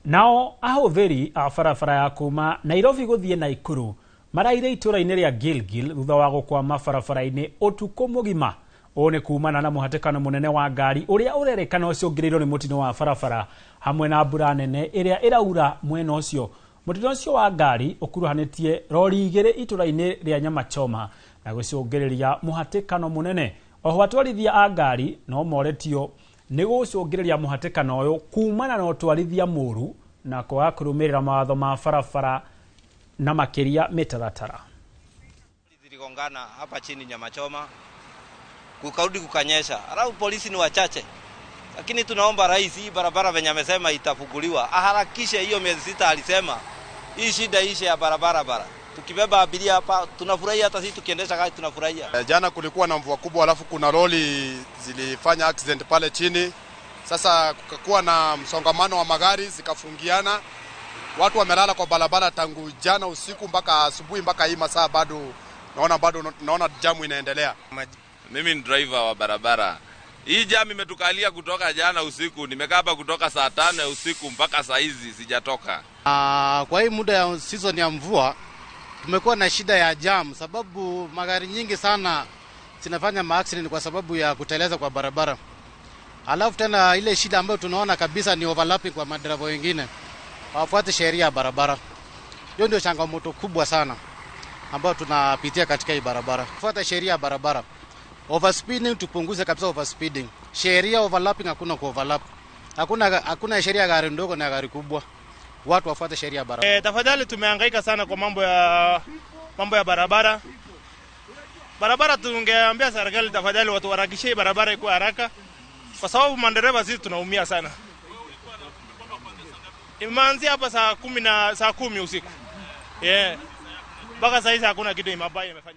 Nao ahũthĩri a barabara ya kuma Nairobi gũthiĩ Naikuru maraire itũra-inĩ rĩa Gilgil thutha wa gũkwama barabara-inĩ ũtukũ mũgima. Ũũ nĩ kumana na mũhatĩkano mũnene wa ngari ũrĩa ũrerĩkana ũcũngĩrĩirwo nĩ mũtino wa barabara hamwe na mbura nene ĩrĩa ĩraura mwena ũcio. Mũtino ũcio wa ngari ũkuruhanĩtie rori igĩrĩ itũra-inĩ rĩa Nyamachoma na gũcũngĩrĩria mũhatĩkano mũnene. Oho atwarithia a ngari no moretio nĩ gũcũngĩrĩria mũhatĩkano ũyũ kumana na ũtwarithia mũru na kwaga kũrũmĩrĩra mawatho ma barabara na makĩria mĩtaratara. Ziligongana hapa chini Nyamachoma, kukarudi kukanyesha. Alafu polisi ni wachache. Lakini tunaomba rais, hii barabara venye amesema itafunguliwa, aharakishe hiyo miezi 6 alisema. Hii shida ishe ya barabara. Tukibeba abiria hapa tunafurahia, hata sisi tukiendesha gari tunafurahia. Jana kulikuwa na mvua kubwa, alafu kuna lori zilifanya accident pale chini. Sasa kukakuwa na msongamano wa magari zikafungiana. Watu wamelala kwa barabara tangu jana usiku mpaka asubuhi, mpaka hii masaa bado naona jamu inaendelea. Mimi ni driver wa barabara. Hii jamu imetukalia kutoka jana usiku. Nimekaa hapa kutoka saa 5 usiku mpaka saa hizi sijatoka. Kwa hii muda ya season ya mvua tumekuwa na shida ya jam, sababu magari nyingi sana zinafanya accident kwa sababu ya kuteleza kwa barabara. Alafu tena ile shida ambayo tunaona kabisa ni overlapping kwa madereva wengine. Hawafuati sheria ya barabara. Hiyo ndio changamoto kubwa sana ambayo tunapitia katika hii barabara. Fuata sheria ya barabara. Overspeeding tupunguze kabisa overspeeding. Sheria overlapping hakuna ku overlap. Hakuna sheria gari ndogo na gari kubwa. Watu wafuate sheria ya barabara. Tafadhali tumehangaika sana kwa mambo ya barabara. Barabara tungeambia serikali tafadhali watu warakishie barabara ikuwe haraka. Kwa sababu madereva sisi tunaumia sana. Imeanzia hapa saa 10 usiku. Mpaka sasa hizi hakuna kitu imebaya imefanya.